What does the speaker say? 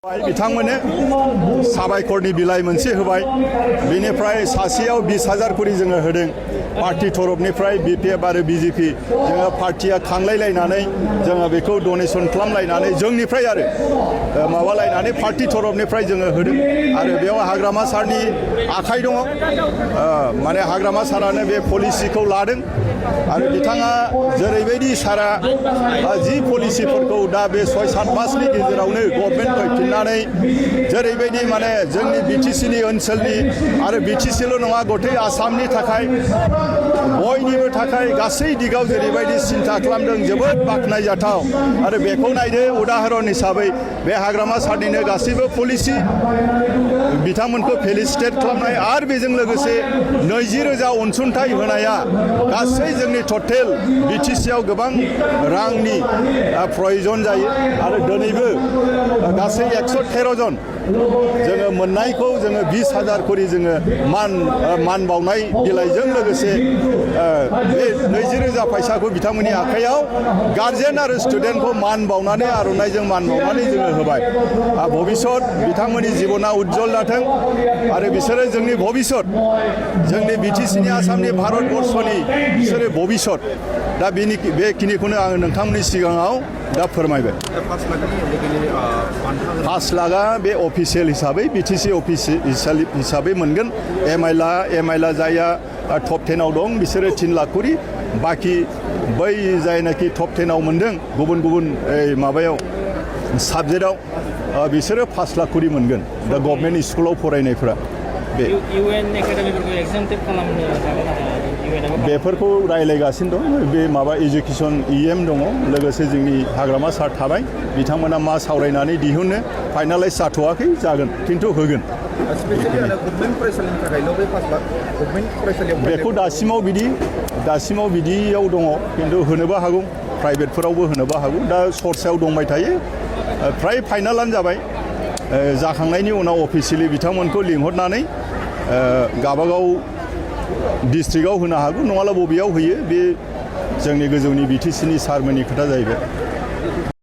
बिथांमोननो साबायखरनि बिलाइ मोनसे होबाय बेनिफ्राय सासेयाव 20,000 करि जोङो होदों पार्टी तरफनिफ्राय बीपीएफ आरो बीजेपी जोङो पार्टीया खांलायलायनानै जोङो बेखौ डनेशन खालामलायनानै जोंनिफ्राय आरो माबालायनानै पार्टी तरफनिफ्राय जोङो होदों आरो बेयाव हाग्रामा सारनि आखाइ दङ माने हाग्रामा सारानो बे पलिसिखौ लादों आरो बिथाङा जेरैबायदि सारा जि पलिसिफोरखौ दा बे 6-7 मासनि गेजेरावनो गभर्नमेन्ट फैफिननानै जेरैबायदि माने जोंनि बिटिसिनि ओनसोलनि आरो बिटिसिल' नङा गथै आसामनि थाखाय बयनिबो थाखाय गासै दिगाव जेरैबायदि सिन्था खालामदों जोबोद बाख्नायजाथाव आरो बेखौ नायदो उदाहरन हिसाबै बे हाग्रामा सारनिनो गासैबो पलिसि बिथांमोनखौ फेलिसिटेट खालामनाय आरो बेजों लोगोसे 20,000 अनसुंथाइ होनाया गासै जोंनि टटेल बिटिसिआव गोबां रांनि प्रयोजन जायो आरो दिनैबो गासै 113 जन जोङो मोननायखौ जोङो 20,000 करि जोङो मान बावनाय बिलाइजों लोगोसे बे 20,000 फैसाखौ बिथांमोननि आखायाव गार्जेन आरो स्टुडेन्टखौ मान बावनानै आर'नाइजों मान बावनानै जोङो होबाय भबिष्यत बिथांमोननि जिबना उज्जवल जाथों आरो बिसोरो जोंनि भबिष्यत जोंनि बिटिसिनि आसामनि भारतबर्षनि बिसोरो भबिष्यत दा बेखिनिखौनो आङो नोंथांमोननि सिगाङाव दा फोरमायबाय 5 लाखा बे अफिसियेल हिसाबै बिटिसि अफिसियेल हिसाबै मोनगोन एमआइला जायहा टप 10 आव दं बिसोरो 3 लाख करि बाखि बै जायनाखि टप 10 आव मोनदों गुबुन माबायाव साबजेक्टआव बिसोरो 5 लाख करि मोनगोन दा गभर्नमेन्ट स्कुलाव फरायनायफोरा बे इउएन एकाडेमिफोरखौ एक्जामटिभ खालामनो हागोन बेफोरखौ रायलायगासिनो दं बे माबा एजुकेशन इएम दङ लोगोसे जोंनि हाग्रामा सार थाबाय बिथांमोना मा सावरायनानै दिहुनो फाइनालाइज जाथ'वाखै जागोन खिन्थु होगोन बेखौ दासिमाव बिदियाव दङ खिन्थु होनोबो हागौ प्राइभेटफोरावबो होनोबो हागौ दा चर्चायाव दंबाय थायो फ्राय फाइनालानो जाबाय जाखांनायनि उनाव अफिसियेलि बिथांमोनखौ लिंहरनानै गाबागाव डिस्ट्रिक्टआव होनो हागौ नङाब्ला बबेयाव होयो बे जोंनि गोजौनि बिटिसिनि सारमोननि खोथा जाहैबाय